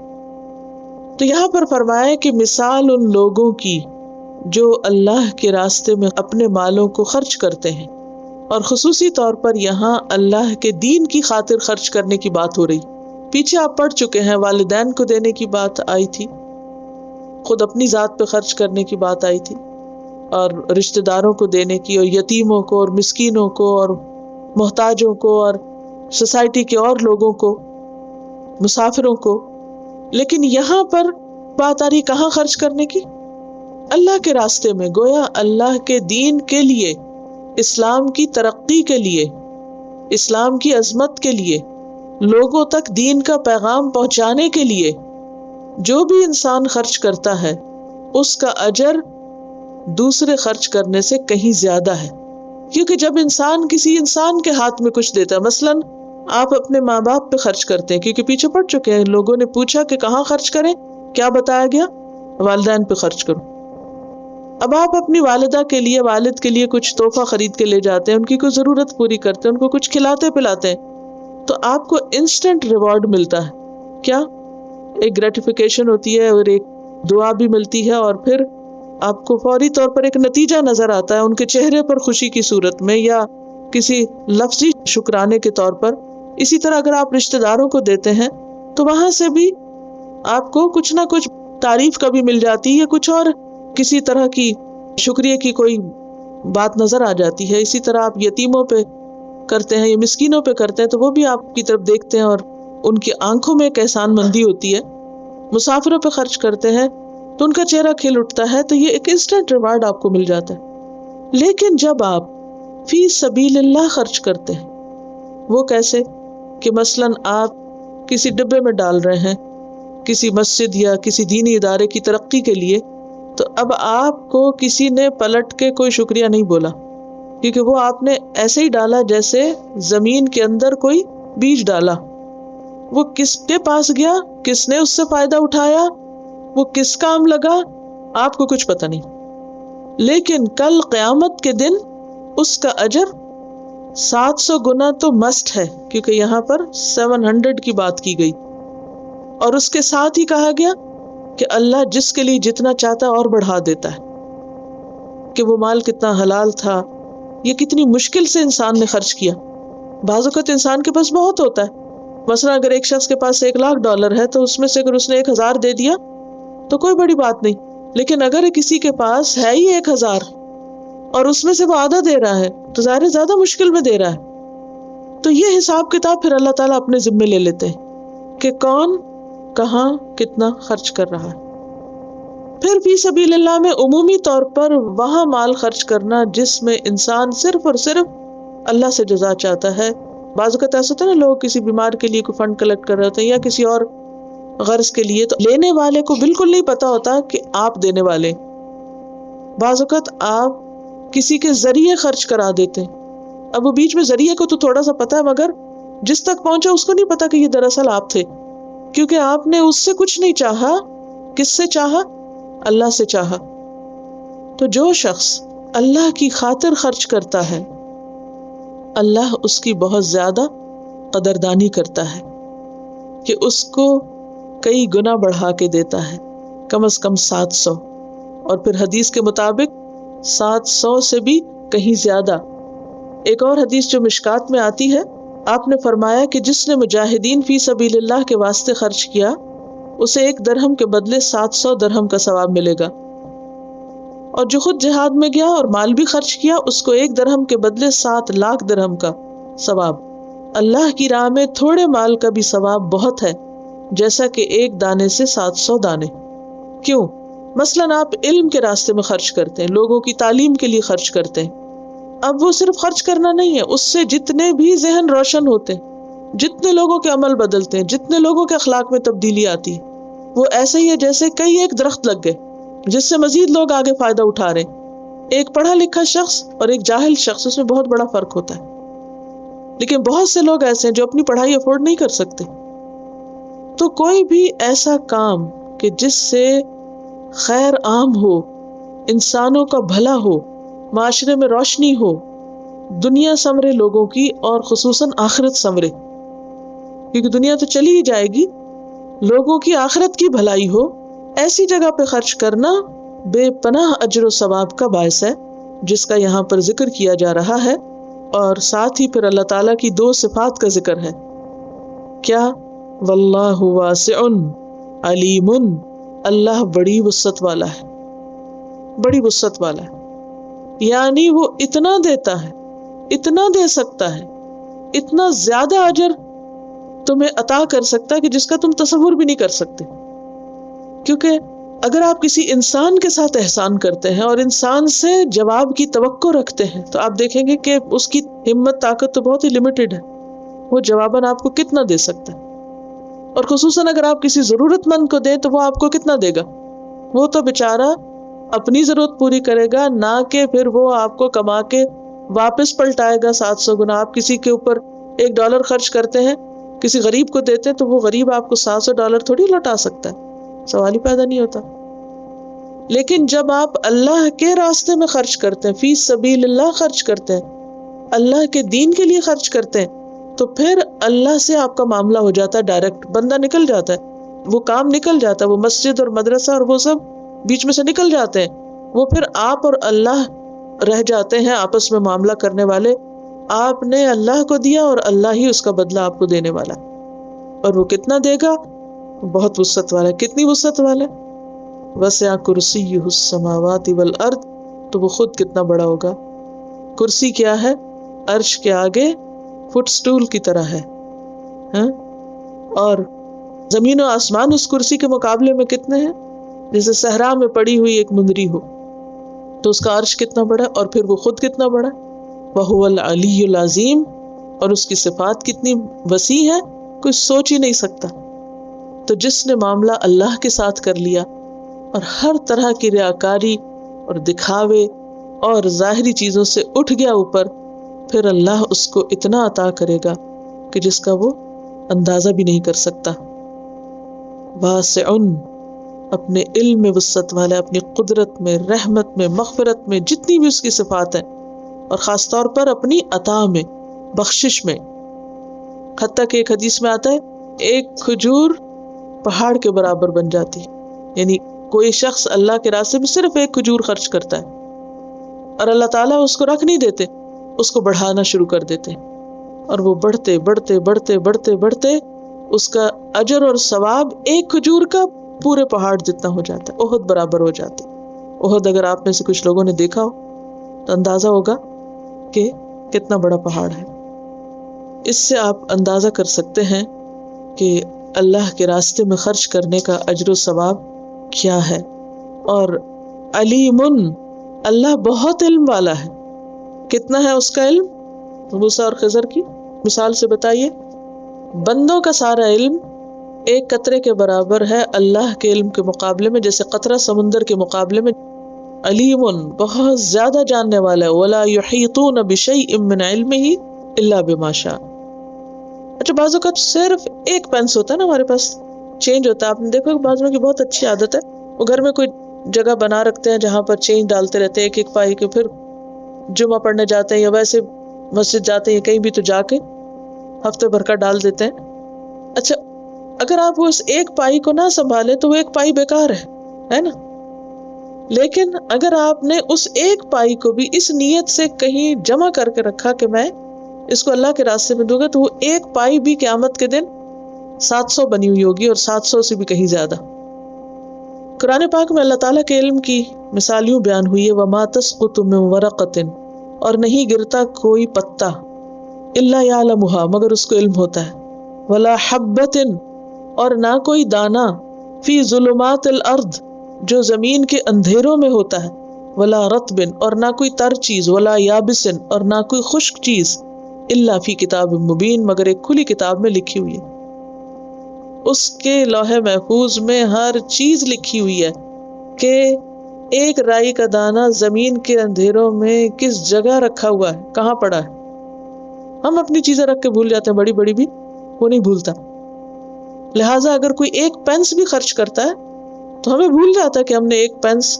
تو یہاں پر فرمایا کہ مثال ان لوگوں کی جو اللہ کے راستے میں اپنے مالوں کو خرچ کرتے ہیں، اور خصوصی طور پر یہاں اللہ کے دین کی خاطر خرچ کرنے کی بات ہو رہی. پیچھے آپ پڑھ چکے ہیں، والدین کو دینے کی بات آئی تھی، خود اپنی ذات پہ خرچ کرنے کی بات آئی تھی، اور رشتہ داروں کو دینے کی، اور یتیموں کو، اور مسکینوں کو، اور محتاجوں کو، اور سوسائٹی کے اور لوگوں کو، مسافروں کو. لیکن یہاں پر بات آ رہی کہاں خرچ کرنے کی؟ اللہ کے راستے میں. گویا اللہ کے دین کے لیے، اسلام کی ترقی کے لیے، اسلام کی عظمت کے لیے، لوگوں تک دین کا پیغام پہنچانے کے لیے جو بھی انسان خرچ کرتا ہے اس کا اجر دوسرے خرچ کرنے سے کہیں زیادہ ہے. کیونکہ جب انسان کسی انسان کے ہاتھ میں کچھ دیتا ہے، مثلاً آپ اپنے ماں باپ پہ خرچ کرتے ہیں، کیونکہ پیچھے پڑ چکے ہیں، لوگوں نے پوچھا کہ کہاں خرچ کریں، کیا بتایا گیا؟ والدین پہ خرچ کرو. اب آپ اپنی والدہ کے لیے، والد کے لیے کچھ تحفہ خرید کے لے جاتے ہیں، ان کی کوئی ضرورت پوری کرتے ہیں، ان کو کچھ کھلاتے پلاتے ہیں، تو آپ کو انسٹنٹ ریوارڈ ملتا ہے. کیا؟ ایک گریٹیفیکیشن ہوتی ہے اور ایک دعا بھی ملتی ہے، اور پھر آپ کو فوری طور پر ایک نتیجہ نظر آتا ہے ان کے چہرے پر خوشی کی صورت میں، یا کسی لفظی شکرانے کے طور پر. اسی طرح اگر آپ رشتہ داروں کو دیتے ہیں تو وہاں سے بھی آپ کو کچھ نہ کچھ تعریف کا بھی مل جاتی ہے، کچھ اور کسی طرح کی شکریہ کی کوئی بات نظر آ جاتی ہے. اسی طرح آپ یتیموں پہ کرتے ہیں یا مسکینوں پہ کرتے ہیں تو وہ بھی آپ کی طرف دیکھتے ہیں اور ان کی آنکھوں میں ایک احسان مندی ہوتی ہے. مسافروں پہ خرچ کرتے ہیں تو ان کا چہرہ کھل اٹھتا ہے، تو یہ ایک انسٹنٹ ریوارڈ آپ کو مل جاتا ہے. لیکن جب آپ فی سبیل اللہ خرچ کرتے ہیں، وہ کیسے کہ مثلاً آپ کسی ڈبے میں ڈال رہے ہیں کسی مسجد یا کسی دینی ادارے کی ترقی کے لیے، تو اب آپ کو کسی نے پلٹ کے کوئی شکریہ نہیں بولا، کیونکہ وہ آپ نے ایسے ہی ڈالا جیسے زمین کے اندر کوئی بیج ڈالا. وہ کس کے پاس گیا، کس نے اس سے فائدہ اٹھایا، وہ کس کام لگا، آپ کو کچھ پتہ نہیں. لیکن کل قیامت کے دن اس کا اجر 700 گنا تو مسٹ ہے، کیونکہ یہاں پر 700 کی بات کی گئی، اور اس کے ساتھ ہی کہا گیا کہ اللہ جس کے لیے جتنا چاہتا ہے اور بڑھا دیتا ہے. کہ وہ مال کتنا حلال تھا، یہ کتنی مشکل سے انسان نے خرچ کیا. بعض اوقات انسان کے پاس بہت ہوتا ہے، مثلا اگر ایک شخص کے پاس $1,00,000 ہے تو اس میں سے اگر اس نے 1,000 دے دیا تو کوئی بڑی بات نہیں. لیکن اگر کسی کے پاس ہے ہی 1,000 اور اس میں سے وہ آدھا دے رہا ہے تو ظاہر زیادہ مشکل میں دے رہا ہے. تو یہ حساب کتاب پھر اللہ تعالیٰ اپنے ذمے لے لیتے ہیں کہ کون کہاں کتنا خرچ کر رہا ہے. پھر فی سبیل اللہ میں عمومی طور پر وہاں مال خرچ کرنا جس میں انسان صرف اور صرف اللہ سے جزا چاہتا ہے. بعض اوقات ایسا ہوتا ہے نا، لوگ کسی بیمار کے لیے کوئی فنڈ کلیکٹ کر رہے ہوتے ہیں یا کسی اور غرض کے لیے، تو لینے والے کو بالکل نہیں پتا ہوتا کہ آپ دینے والے. بعض اوقات آپ کسی کے ذریعے خرچ کرا دیتے ہیں. اب وہ بیچ میں ذریعے کو تو تھوڑا سا پتا ہے، مگر جس تک پہنچا اس کو نہیں پتا کہ یہ دراصل آپ تھے، کیونکہ آپ نے اس سے کچھ نہیں چاہا. کس سے چاہا؟ اللہ سے چاہا. تو جو شخص اللہ کی خاطر خرچ کرتا ہے، اللہ اس کی بہت زیادہ قدردانی کرتا ہے کہ اس کو کئی گنا بڑھا کے دیتا ہے، کم از کم 700، اور پھر حدیث کے مطابق 700 سے بھی کہیں زیادہ. ایک اور حدیث جو مشکات میں آتی ہے، آپ نے فرمایا کہ جس نے مجاہدین فی سبیل اللہ کے واسطے خرچ کیا اسے 1 درہم کے بدلے 700 درہم کا ثواب ملے گا، اور جو خود جہاد میں گیا اور مال بھی خرچ کیا اس کو 1 درہم کے بدلے 7 لاکھ درہم کا ثواب. اللہ کی راہ میں تھوڑے مال کا بھی ثواب بہت ہے، جیسا کہ 1 دانے سے 700 دانے. کیوں؟ مثلاً آپ علم کے راستے میں خرچ کرتے ہیں، لوگوں کی تعلیم کے لیے خرچ کرتے ہیں. اب وہ صرف خرچ کرنا نہیں ہے، اس سے جتنے بھی ذہن روشن ہوتے ہیں، جتنے لوگوں کے عمل بدلتے ہیں، جتنے لوگوں کے اخلاق میں تبدیلی آتی ہے، وہ ایسے ہی ہے جیسے کئی ایک درخت لگ گئے جس سے مزید لوگ آگے فائدہ اٹھا رہے ہیں. ایک پڑھا لکھا شخص اور ایک جاہل شخص، اس میں بہت بڑا فرق ہوتا ہے. لیکن بہت سے لوگ ایسے ہیں جو اپنی پڑھائی افورڈ نہیں کر سکتے. تو کوئی بھی ایسا کام کہ جس سے خیر عام ہو، انسانوں کا بھلا ہو، معاشرے میں روشنی ہو، دنیا سنورے لوگوں کی، اور خصوصاً آخرت سنورے، کیونکہ دنیا تو چلی ہی جائے گی، لوگوں کی آخرت کی بھلائی ہو، ایسی جگہ پہ خرچ کرنا بے پناہ اجر و ثواب کا باعث ہے، جس کا یہاں پر ذکر کیا جا رہا ہے. اور ساتھ ہی پھر اللہ تعالیٰ کی 2 صفات کا ذکر ہے. کیا؟ واللہ واسع علیم، اللہ بڑی وسعت والا ہے، بڑی وسعت والا ہے. یعنی وہ اتنا دیتا ہے، اتنا دے سکتا ہے، اتنا زیادہ اجر تمہیں عطا کر سکتا ہے کہ جس کا تم تصور بھی نہیں کر سکتے. کیونکہ اگر آپ کسی انسان کے ساتھ احسان کرتے ہیں اور انسان سے جواب کی توقع رکھتے ہیں تو آپ دیکھیں گے کہ اس کی ہمت طاقت تو بہت ہی لمیٹڈ ہے، وہ جواباً آپ کو کتنا دے سکتا ہے. اور خصوصاً اگر آپ کسی ضرورت مند کو دیں تو وہ آپ کو کتنا دے گا. وہ تو بیچارہ اپنی ضرورت پوری کرے گا، نہ کہ پھر وہ آپ کو کما کے واپس پلٹائے گا 700 گنا. آپ کسی کے اوپر $1 خرچ کرتے ہیں، کسی غریب کو دیتے ہیں، تو وہ غریب آپ کو $700 تھوڑی لوٹا سکتا ہے، سوال ہی پیدا نہیں ہوتا. لیکن جب آپ اللہ کے راستے میں خرچ کرتے ہیں، فی سبیل اللہ خرچ کرتے ہیں، اللہ کے دین کے لیے خرچ کرتے ہیں، تو پھر اللہ سے آپ کا معاملہ ہو جاتا ہے ڈائریکٹ. بندہ نکل جاتا ہے، وہ کام نکل جاتا ہے، وہ مسجد اور مدرسہ اور وہ سب بیچ میں سے نکل جاتے ہیں. وہ پھر آپ اور اللہ رہ جاتے ہیں آپس میں معاملہ کرنے والے. آپ نے اللہ کو دیا اور اللہ ہی اس کا بدلہ آپ کو دینے والا ہے. اور وہ کتنا دے گا؟ بہت وسعت والا ہے. کتنی وسعت والا ہے؟ وسع کرسیہ السماوات والارض. تو وہ خود کتنا بڑا ہوگا. کرسی کیا ہے؟ عرش کے آگے فٹ سٹول کی طرح ہے. ہاں؟ اور زمین و آسمان اس کرسی کے مقابلے میں کتنے ہیں؟ جیسے صحرا میں پڑی ہوئی ایک مندری ہو تو اس کا عرش کتنا بڑا ہے، اور پھر وہ خود کتنا بڑا. وَهُوَ الْعَلِيُّ الْعَظِيمُ. اور اس کی صفات کتنی وسیع ہے، کوئی سوچ ہی نہیں سکتا. تو جس نے معاملہ اللہ کے ساتھ کر لیا اور ہر طرح کی ریاکاری اور دکھاوے اور ظاہری چیزوں سے اٹھ گیا اوپر، پھر اللہ اس کو اتنا عطا کرے گا کہ جس کا وہ اندازہ بھی نہیں کر سکتا. واسع، اپنے علم میں وسعت والا، اپنی قدرت میں، رحمت میں، مغفرت میں، جتنی بھی اس کی صفات ہیں، اور خاص طور پر اپنی عطا میں، بخشش میں. حتیٰ کہ ایک حدیث میں آتا ہے ایک کھجور پہاڑ کے برابر بن جاتی ہے. یعنی کوئی شخص اللہ کے راستے میں صرف ایک کھجور خرچ کرتا ہے اور اللہ تعالیٰ اس کو رکھ نہیں دیتے، اس کو بڑھانا شروع کر دیتے، اور وہ بڑھتے بڑھتے بڑھتے بڑھتے بڑھتے اس کا اجر اور ثواب ایک کھجور کا پورے پہاڑ جتنا ہو جاتا ہے، احد برابر ہو جاتی. احد اگر آپ میں سے کچھ لوگوں نے دیکھا ہو تو اندازہ ہوگا کہ کتنا بڑا پہاڑ ہے. اس سے آپ اندازہ کر سکتے ہیں کہ اللہ کے راستے میں خرچ کرنے کا اجر و ثواب کیا ہے. اور علیم، اللہ بہت علم والا ہے. کتنا ہے اس کا علم؟ موسیٰ اور خضر کی مثال سے بتائیے. بندوں کا سارا علم ایک قطرے کے برابر ہے اللہ کے علم کے مقابلے میں، جیسے قطرہ سمندر کے مقابلے میں. علیم، بہت زیادہ جاننے والا ہے. ولا یحیطون بشیء من علمہ الا بما شاء. اچھا، بعض اوقات صرف ایک پینس ہوتا ہے نا ہمارے پاس، چینج ہوتا ہے. آپ نے دیکھو بعض لوگوں کی بہت اچھی عادت ہے، وہ گھر میں کوئی جگہ بنا رکھتے ہیں جہاں پر چینج ڈالتے رہتے ہیں ایک ایک پائی کے. پھر جمعہ پڑھنے جاتے ہیں یا ویسے مسجد جاتے ہیں کہیں بھی تو جا کے ہفتے بھر کا ڈال دیتے ہیں. اچھا، اگر آپ اس ایک پائی کو نہ سنبھالیں تو وہ ایک پائی بیکار ہے نا. لیکن اگر آپ نے اس ایک پائی کو بھی اس نیت سے کہیں جمع کر کے رکھا کہ میں اس کو اللہ کے راستے میں دوں گا، تو وہ ایک پائی بھی قیامت کے دن 700 بنی ہوئی ہوگی، اور 700 سے بھی کہیں زیادہ. قرآن پاک میں اللہ تعالیٰ کے علم کی مثال یوں بیان ہوئی ہے: وَمَا تَسْقُطُ مِن وَرَقَةٍ، اور نہیں گرتا کوئی پتا، إِلَّا يَعْلَمُهَا، مگر اس کو علم ہوتا ہے. وَلَا حَبَّةٍ، اور نہ کوئی دانا، فی ظلمات الارض، جو زمین کے اندھیروں میں ہوتا ہے. ولا رطب، اور نہ کوئی تر چیز. ولا یابس، اور نہ کوئی خشک چیز. الا فی کتاب مبین، مگر ایک کھلی کتاب میں لکھی ہوئی ہے. اس کے لوح محفوظ میں ہر چیز لکھی ہوئی ہے کہ ایک رائی کا دانہ زمین کے اندھیروں میں کس جگہ رکھا ہوا ہے، کہاں پڑا ہے. ہم اپنی چیزیں رکھ کے بھول جاتے ہیں، بڑی بڑی بھی وہ نہیں بھولتا. لہٰذا اگر کوئی ایک پینس بھی خرچ کرتا ہے تو ہمیں بھول جاتا ہے کہ ہم نے ایک پینس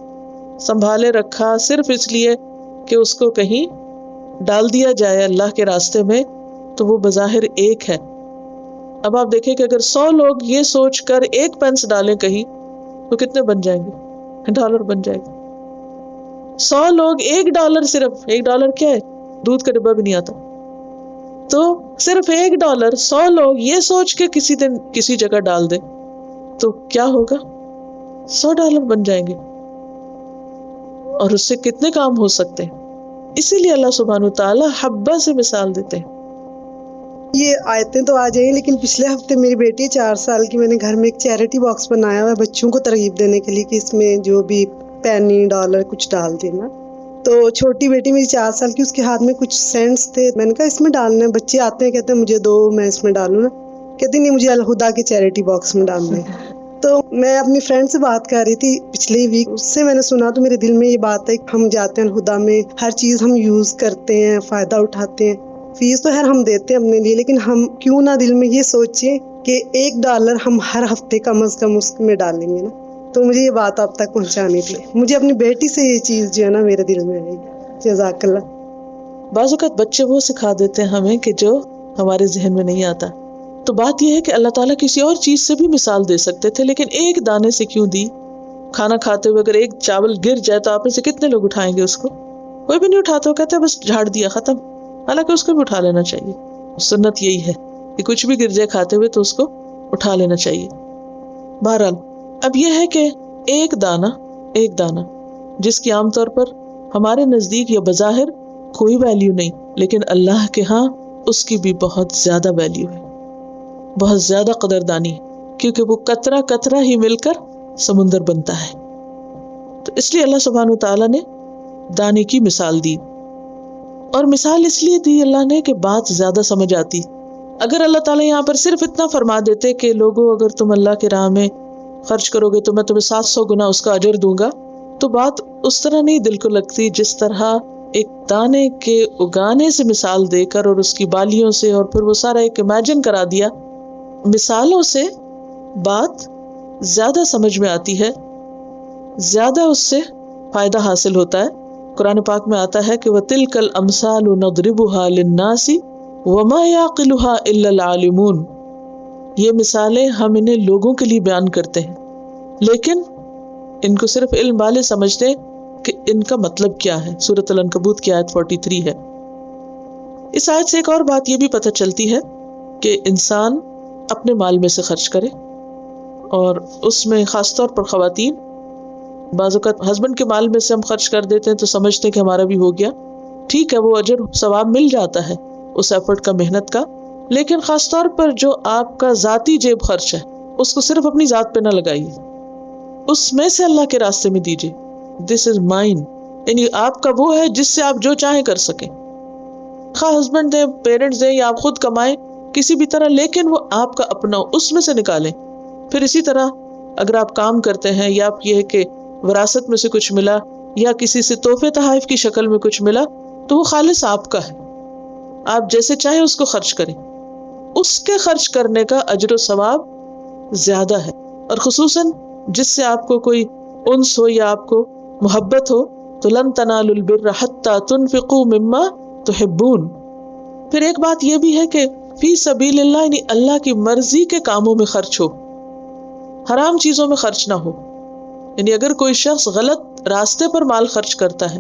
سنبھالے رکھا صرف اس لیے کہ اس کو کہیں ڈال دیا جائے اللہ کے راستے میں، تو وہ بظاہر ایک ہے. اب آپ دیکھیں کہ اگر 100 لوگ یہ سوچ کر ایک پینس ڈالیں کہیں تو کتنے بن جائیں گے؟ $1 بن جائے گا. 100 لوگ $1، صرف $1 کیا ہے؟ دودھ کا ڈبہ بھی نہیں آتا. تو صرف $1 100 لوگ یہ سوچ کے کسی دن کسی جگہ ڈال دیں تو کیا ہوگا؟ $100 بن جائیں گے، اور اس سے کتنے کام ہو سکتے ہیں. اسی لیے اللہ سبحانہ وتعالیٰ حبہ سے مثال دیتے ہیں. یہ آیتیں تو آ جائیں، لیکن پچھلے ہفتے میری بیٹی 4 سال کی، میں نے گھر میں ایک چیریٹی باکس بنایا ہوا ہے بچوں کو ترغیب دینے کے لیے کہ اس میں جو بھی پینی $1 کچھ ڈال دینا. تو چھوٹی بیٹی میری 4 سال کی، اس کے ہاتھ میں کچھ سینٹس تھے. میں نے کہا اس میں ڈالنا ہے. بچے آتے ہیں کہتے ہیں مجھے دو، میں اس میں ڈالوں نا. کہتی نہیں، مجھے الہدا کے چیریٹی باکس میں ڈالنا ہے. تو میں اپنی فرینڈ سے بات کر رہی تھی پچھلے ویک، اس سے میں نے سنا تو میرے دل میں یہ بات ہے کہ ہم جاتے ہیں الہدا میں، ہر چیز ہم یوز کرتے ہیں، فائدہ اٹھاتے ہیں. فیس تو خیر ہم دیتے ہیں اپنے لیے، لیکن ہم کیوں نہ دل میں یہ سوچیں کہ $1 ہم ہر ہفتے کم از کم اس میں ڈالیں گے نا. تو مجھے یہ بات آپ تک پہنچانی تھی. مجھے اپنی بیٹی سے یہ چیز جو ہے نا میرے دل میں آئی. جزاک اللہ. بعض اوقات بچے وہ سکھا دیتے ہیں ہمیں کہ جو ہمارے ذہن میں نہیں آتا. تو بات یہ ہے کہ اللہ تعالیٰ کسی اور چیز سے بھی مثال دے سکتے تھے، لیکن ایک دانے سے کیوں دی؟ کھانا کھاتے ہوئے اگر ایک چاول گر جائے تو آپ میں سے کتنے لوگ اٹھائیں گے اس کو؟ کوئی بھی نہیں اٹھاتا. وہ کہتے ہیں بس جھاڑ دیا، ختم. حالانکہ اس کو بھی اٹھا لینا چاہیے. سنت یہی ہے کہ کچھ بھی گر جائے کھاتے ہوئے تو اس کو اٹھا لینا چاہیے. بہرحال اب یہ ہے کہ ایک دانہ جس کی عام طور پر ہمارے نزدیک یا بظاہر کوئی ویلیو نہیں، لیکن اللہ کے ہاں اس کی بھی بہت زیادہ ویلیو ہے، بہت زیادہ قدردانی ہے، کیونکہ وہ قطرہ قطرہ ہی مل کر سمندر بنتا ہے. تو اس لیے اللہ سبحانہ وتعالیٰ نے دانے کی مثال دی، اور مثال اس لیے دی اللہ نے کہ بات زیادہ سمجھ آتی. اگر اللہ تعالیٰ یہاں پر صرف اتنا فرما دیتے کہ لوگوں اگر تم اللہ کی راہ میں خرچ کرو گے تو میں تمہیں 700 گنا اس کا اجر دوں گا، تو بات اس طرح نہیں دل کو لگتی جس طرح ایک دانے کے اگانے سے مثال دے کر اور اس کی بالیوں سے اور پھر وہ سارا ایک امیجن کرا دیا. مثالوں سے بات زیادہ سمجھ میں آتی ہے، زیادہ اس سے فائدہ حاصل ہوتا ہے. قرآن پاک میں آتا ہے کہ وَتِلْكَ الْأَمْثَالُ نَضْرِبُهَا لِلنَّاسِ وَمَا يَعْقِلُهَا إِلَّا الْعَالِمُونَ. یہ مثالیں ہم انہیں لوگوں کے لیے بیان کرتے ہیں، لیکن ان کو صرف علم والے سمجھتے کہ ان کا مطلب کیا ہے. سورۃ العنکبوت کی آیت 43 ہے. اس آیت سے ایک اور بات یہ بھی پتہ چلتی ہے کہ انسان اپنے مال میں سے خرچ کرے، اور اس میں خاص طور پر خواتین. بعض اوقات ہسبینڈ کے مال میں سے ہم خرچ کر دیتے ہیں تو سمجھتے ہیں کہ ہمارا بھی ہو گیا، ٹھیک ہے، وہ اجر ثواب مل جاتا ہے اس ایفرٹ کا، محنت کا، لیکن خاص طور پر جو آپ کا ذاتی جیب خرچ ہے اس کو صرف اپنی ذات پہ نہ لگائیے، اس میں سے اللہ کے راستے میں دیجیے. دس از مائن، یعنی آپ کا وہ ہے جس سے آپ جو چاہیں کر سکیں، خواہ ہسبینڈ دیں، پیرنٹس دیں، یا آپ خود کمائیں کسی بھی طرح، لیکن وہ آپ کا اپنا، اس میں سے نکالیں. پھر اسی طرح اگر آپ کام کرتے ہیں یا آپ یہ ہے کہ وراثت میں سے کچھ ملا یا کسی سے تحفے تحائف کی شکل میں کچھ ملا تو وہ خالص آپ کا ہے، آپ جیسے چاہیں اس کو خرچ کریں. اس کے خرچ کرنے کا اجر و ثواب زیادہ ہے، اور خصوصاً جس سے آپ کو کوئی انس ہو یا آپ کو محبت ہو. تو لن تنالوا البر حتی تنفقوا مما تحبون. پھر ایک بات یہ بھی ہے کہ فی سبیل اللہ، یعنی اللہ کی مرضی کے کاموں میں خرچ ہو، حرام چیزوں میں خرچ نہ ہو. یعنی اگر کوئی شخص غلط راستے پر مال خرچ کرتا ہے،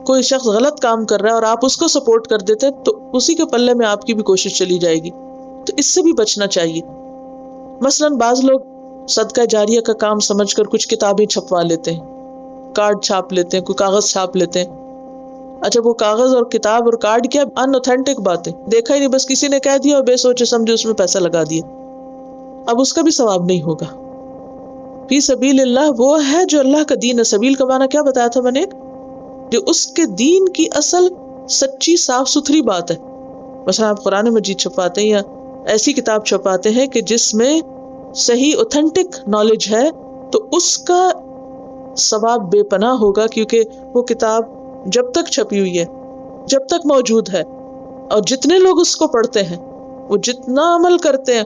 کوئی شخص غلط کام کر رہا ہے اور آپ اس کو سپورٹ کر دیتے تو اسی کے پلے میں آپ کی بھی کوشش چلی جائے گی. تو اس سے بھی بچنا چاہیے. مثلاً بعض لوگ صدقہ جاریہ کا کام سمجھ کر کچھ کتابیں چھپوا لیتے ہیں، کارڈ چھاپ لیتے ہیں، کوئی کاغذ چھاپ لیتے ہیں. اچھا، وہ کاغذ اور کتاب اور کارڈ کیا ان اوتھینٹک باتیں، دیکھا ہی نہیں، بس کسی نے کہہ دیا اور بے سوچے سمجھے اس میں پیسہ لگا دیا. اب اس کا بھی ثواب نہیں ہوگا. فی سبیل اللہ وہ ہے جو اللہ کا دین ہے. سبیل کا معنی کیا بتایا تھا میں نے؟ جو اس کے دین کی اصل سچی صاف ستھری بات ہے. مثلا آپ قرآن مجید چھپاتے ہیں یا ایسی کتاب چھپاتے ہیں کہ جس میں صحیح اوتھینٹک نالج ہے، تو اس کا ثواب بے پناہ ہوگا، کیونکہ وہ کتاب جب تک چھپی ہوئی ہے، جب تک موجود ہے، اور جتنے لوگ اس کو پڑھتے ہیں، وہ جتنا عمل کرتے ہیں،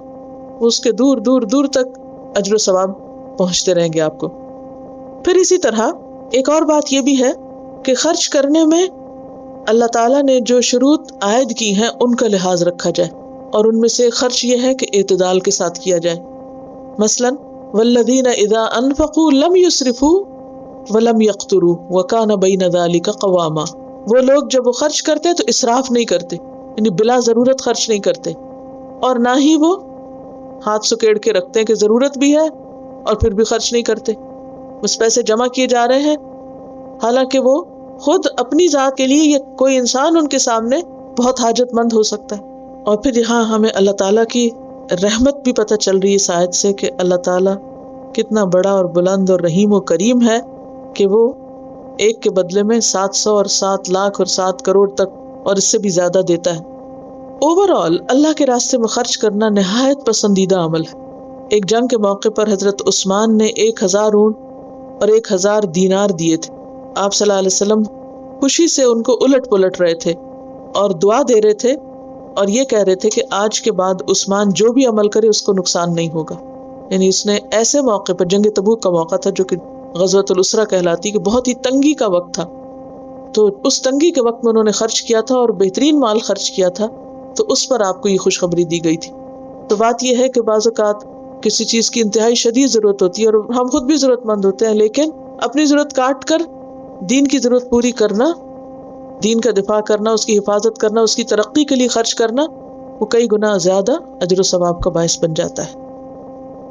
وہ اس کے دور دور دور تک اجر و ثواب پہنچتے رہیں گے آپ کو. پھر اسی طرح ایک اور بات یہ بھی ہے کہ خرچ کرنے میں اللہ تعالیٰ نے جو شروط عائد کی ہیں ان کا لحاظ رکھا جائے، اور ان میں سے خرچ یہ ہے کہ اعتدال کے ساتھ کیا جائے. مثلاً والذین اذا انفقوا لم یسرفوا ولم یقتروا وکان بین ذلک قواما. وہ لوگ جب وہ خرچ کرتے تو اسراف نہیں کرتے، یعنی بلا ضرورت خرچ نہیں کرتے، اور نہ ہی وہ ہاتھ سکیڑ کے رکھتے ہیں کہ ضرورت بھی ہے اور پھر بھی خرچ نہیں کرتے، بس پیسے جمع کیے جا رہے ہیں، حالانکہ وہ خود اپنی ذات کے لیے یا کوئی انسان ان کے سامنے بہت حاجت مند ہو سکتا ہے. اور پھر یہاں ہمیں اللہ تعالیٰ کی رحمت بھی پتہ چل رہی ہے اس آیت سے کہ اللہ تعالیٰ کتنا بڑا اور بلند اور رحیم و کریم ہے کہ وہ ایک کے بدلے میں 700 اور 7 لاکھ اور 7 کروڑ تک اور اس سے بھی زیادہ دیتا ہے. اوورآل اللہ کے راستے میں خرچ کرنا نہایت پسندیدہ عمل ہے. ایک جنگ کے موقع پر حضرت عثمان نے 1000 اونٹ اور 1000 دینار دیے تھے. آپ صلی اللہ علیہ وسلم خوشی سے ان کو الٹ پلٹ رہے تھے اور دعا دے رہے تھے، اور یہ کہہ رہے تھے کہ آج کے بعد عثمان جو بھی عمل کرے اس کو نقصان نہیں ہوگا. یعنی اس نے ایسے موقع پر، جنگ تبوک کا موقع تھا جو کہ غزوۃ الاسرہ کہلاتی، کہ بہت ہی تنگی کا وقت تھا، تو اس تنگی کے وقت میں انہوں نے خرچ کیا تھا اور بہترین مال خرچ کیا تھا، تو اس پر آپ کو یہ خوشخبری دی گئی تھی. تو بات یہ ہے کہ بعض اوقات کسی چیز کی انتہائی شدید ضرورت ہوتی ہے اور ہم خود بھی ضرورت مند ہوتے ہیں، لیکن اپنی ضرورت کاٹ کر دین کی ضرورت پوری کرنا دین کا دفاع کرنا، اس کی حفاظت کرنا، اس کی ترقی کے لیے خرچ کرنا، وہ کئی گنا زیادہ اجر و ثواب کا باعث بن جاتا ہے۔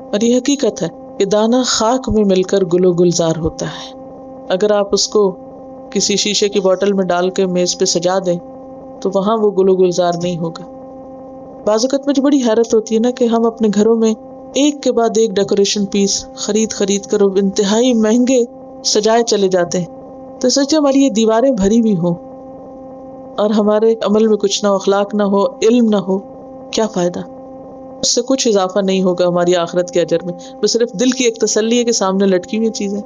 اور یہ حقیقت ہے کہ دانہ خاک میں مل کر گل و گلزار ہوتا ہے۔ اگر آپ اس کو کسی شیشے کی بوتل میں ڈال کے میز پہ سجا دیں تو وہاں وہ گل و گلزار نہیں ہوگا۔ بعض اوقات مجھے بڑی حیرت ہوتی ہے نا کہ ہم اپنے گھروں میں ایک کے بعد ایک ڈیکوریشن پیس خرید کر انتہائی مہنگے سجائے چلے جاتے ہیں، تو سوچے ہماری یہ دیواریں بھری ہوئی ہوں اور ہمارے عمل میں کچھ نہ ہو، اخلاق نہ ہو، علم نہ ہو، کیا فائدہ؟ اس سے کچھ اضافہ نہیں ہوگا ہماری آخرت کے اجر میں، بس صرف دل کی ایک تسلی ہے کہ سامنے لٹکی ہوئی چیزیں۔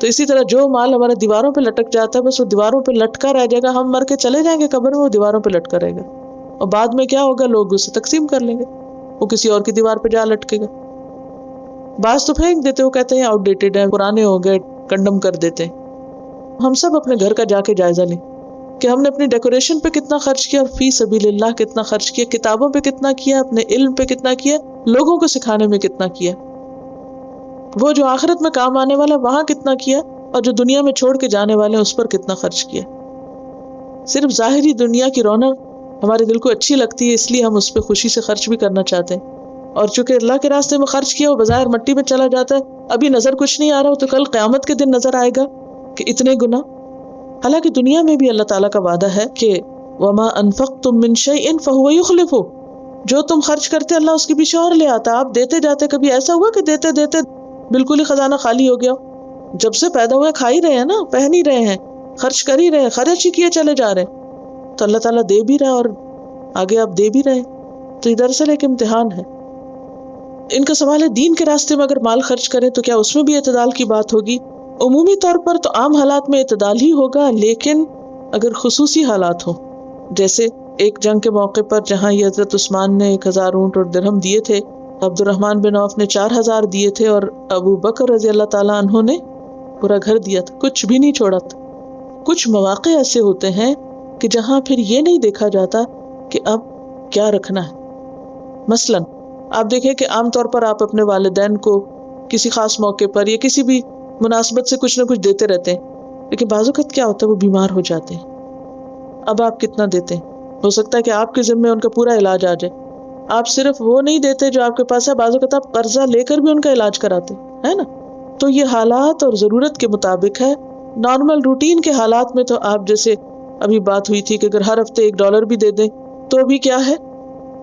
تو اسی طرح جو مال ہمارے دیواروں پہ لٹک جاتا ہے بس وہ دیواروں پہ لٹکا رہ جائے گا، ہم مر کے چلے جائیں گے قبر میں، وہ دیواروں پہ لٹکا رہے گا، اور بعد میں کیا ہوگا، لوگ اسے تقسیم کر لیں گے، وہ کسی اور کی دیوار پہ جا لٹکے گا۔ بعض تو پھینک دیتے، وہ کہتے ہیں آؤٹ ڈیٹڈ ہیں، پرانے ہو گئے، کنڈم کر دیتے ہیں۔ ہم سب اپنے گھر کا جا کے جائزہ لیں کہ ہم نے اپنی ڈیکوریشن پہ کتنا خرچ کیا اور فی سبیل اللہ کتنا خرچ کیا، کتابوں پہ کتنا کیا، اپنے علم پہ کتنا کیا، لوگوں کو سکھانے میں کتنا کیا، وہ جو آخرت میں کام آنے والا وہاں کتنا کیا، اور جو دنیا میں چھوڑ کے جانے والے ہیں اس پر کتنا خرچ کیا۔ صرف ظاہری دنیا کی رونق ہمارے دل کو اچھی لگتی ہے، اس لیے ہم اس پہ خوشی سے خرچ بھی کرنا چاہتے ہیں، اور چونکہ اللہ کے راستے میں خرچ کیا وہ بظاہر مٹی میں چلا جاتا ہے، ابھی نظر کچھ نہیں آ رہا، تو کل قیامت کے دن نظر آئے گا کہ اتنے گنا۔ حالانکہ دنیا میں بھی اللہ تعالیٰ کا وعدہ ہے کہ وَمَا أَنفَقْتُم مِّن شَيْءٍ فَهُوَ يُخْلِفُهُ، جو تم خرچ کرتے اللہ اس کی پیچھے اور لے آتا۔ آپ دیتے جاتے، کبھی ایسا ہوا کہ دیتے دیتے بالکل ہی خزانہ خالی ہو گیا؟ جب سے پیدا ہوئے کھا ہی رہے ہیں نا، پہن ہی رہے ہیں، خرچ کر ہی رہے ہیں، خرچ ہی کیے چلے جا رہے ہیں، تو اللہ تعالیٰ دے بھی رہا ہے اور آگے آپ دے بھی رہے ہیں۔ تو یہ دراصل ایک امتحان ہے۔ ان کا سوال ہے دین کے راستے میں اگر مال خرچ کریں تو کیا اس میں بھی اعتدال کی بات ہوگی؟ عمومی طور پر تو عام حالات میں اعتدال ہی ہوگا، لیکن اگر خصوصی حالات ہوں، جیسے ایک جنگ کے موقع پر جہاں یہ حضرت عثمان نے 1000 اونٹ اور درہم دیے تھے، عبد الرحمن بن عوف نے 4000 دیے تھے، اور ابو بکر رضی اللہ تعالیٰ عنہ نے پورا گھر دیا تھا، کچھ بھی نہیں چھوڑا تھا۔ کچھ مواقع ایسے ہوتے ہیں کہ جہاں پھر یہ نہیں دیکھا جاتا کہ اب کیا رکھنا ہے۔ مثلاً آپ دیکھیں کہ عام طور پر آپ اپنے والدین کو کسی خاص موقع پر یا کسی بھی مناسبت سے کچھ نہ کچھ دیتے رہتے ہیں، لیکن بعض اوقات کیا ہوتا ہے وہ بیمار ہو جاتے ہیں، اب آپ کتنا دیتے ہیں؟ ہو سکتا ہے کہ آپ کے ذمے ان کا پورا علاج آ جائے، آپ صرف وہ نہیں دیتے جو آپ کے پاس ہے، بعض اوقات آپ قرضہ لے کر بھی ان کا علاج کراتے ہے نا۔ تو یہ حالات اور ضرورت کے مطابق ہے۔ نارمل روٹین کے حالات میں تو آپ جیسے ابھی بات ہوئی تھی کہ اگر ہر ہفتے $1 بھی دے دیں تو بھی کیا ہے،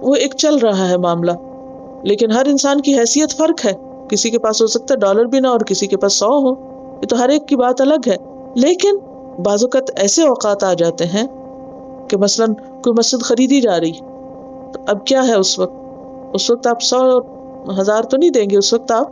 وہ ایک چل رہا ہے معاملہ، لیکن ہر انسان کی حیثیت فرق ہے، کسی کے پاس ہو سکتا ہے $1 بھی نہ اور کسی کے پاس 100 ہو، یہ تو ہر ایک کی بات الگ ہے۔ لیکن بعض اوقات ایسے اوقات آ جاتے ہیں کہ مثلاً کوئی مسجد خریدی جا رہی، تو اب کیا ہے اس وقت آپ 100 اور 1000 تو نہیں دیں گے، اس وقت آپ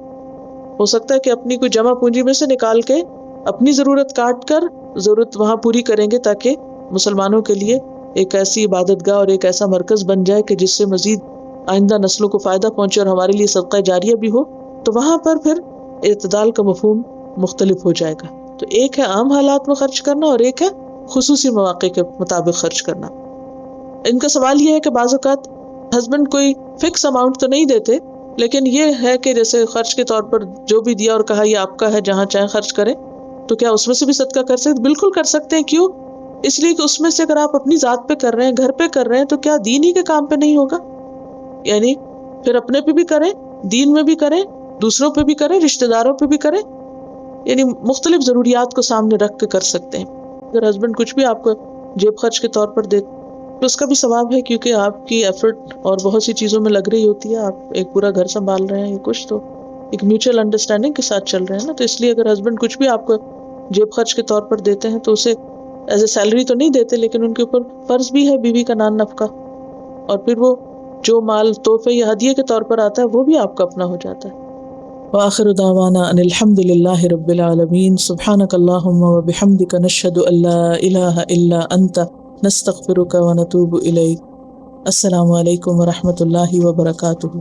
ہو سکتا ہے کہ اپنی کوئی جمع پونجی میں سے نکال کے اپنی ضرورت کاٹ کر ضرورت وہاں پوری کریں گے، تاکہ مسلمانوں کے لیے ایک ایسی عبادت گاہ اور ایک ایسا مرکز بن جائے کہ جس سے مزید آئندہ نسلوں کو فائدہ پہنچے اور ہمارے لیے صدقہ جاریہ بھی ہو۔ تو وہاں پر پھر اعتدال کا مفہوم مختلف ہو جائے گا۔ تو ایک ہے عام حالات میں خرچ کرنا اور ایک ہے خصوصی مواقع کے مطابق خرچ کرنا۔ ان کا سوال یہ ہے کہ بعض اوقات ہسبینڈ کوئی فکس اماؤنٹ تو نہیں دیتے، لیکن یہ ہے کہ جیسے خرچ کے طور پر جو بھی دیا اور کہا یہ آپ کا ہے، جہاں چاہے خرچ کریں، تو کیا اس میں سے بھی صدقہ کر سکتے؟ بالکل کر سکتے ہیں۔ کیوں؟ اس لیے کہ اس میں سے اگر آپ اپنی ذات پہ کر رہے ہیں، گھر پہ کر رہے ہیں، تو کیا دین ہی کے کام پہ نہیں ہوگا؟ یعنی پھر اپنے پہ بھی کریں، دین میں بھی کریں، دوسروں پہ بھی کریں، رشتہ داروں پہ بھی کریں، یعنی مختلف ضروریات کو سامنے رکھ کے کر سکتے ہیں۔ اگر ہسبینڈ کچھ بھی آپ کو جیب خرچ کے طور پر دے تو اس کا بھی ثواب ہے، کیونکہ آپ کی ایفرٹ اور بہت سی چیزوں میں لگ رہی ہوتی ہے، آپ ایک پورا گھر سنبھال رہے ہیں، کچھ تو ایک میوچل انڈرسٹینڈنگ کے ساتھ چل رہے ہیں نا۔ تو اس لیے اگر ہسبینڈ کچھ بھی آپ کو جیب خرچ کے طور پر دیتے ہیں تو اسے ایز اے سیلری تو نہیں دیتے، لیکن ان کے اوپر فرض بھی ہے بیوی کا نان نفقہ، اور پھر وہ جو مال تحفے یا ہدیے کے طور پر آتا ہے وہ بھی آپ کا اپنا ہو جاتا ہے۔ وآخر دعوانا ان الحمد للہ رب العالمین، سبحانک اللہم وبحمدک، نشہد ان لا الہ الا انت، نستغفرک ونتوب الیک۔ السلام علیکم ورحمۃ اللہ وبرکاتہ۔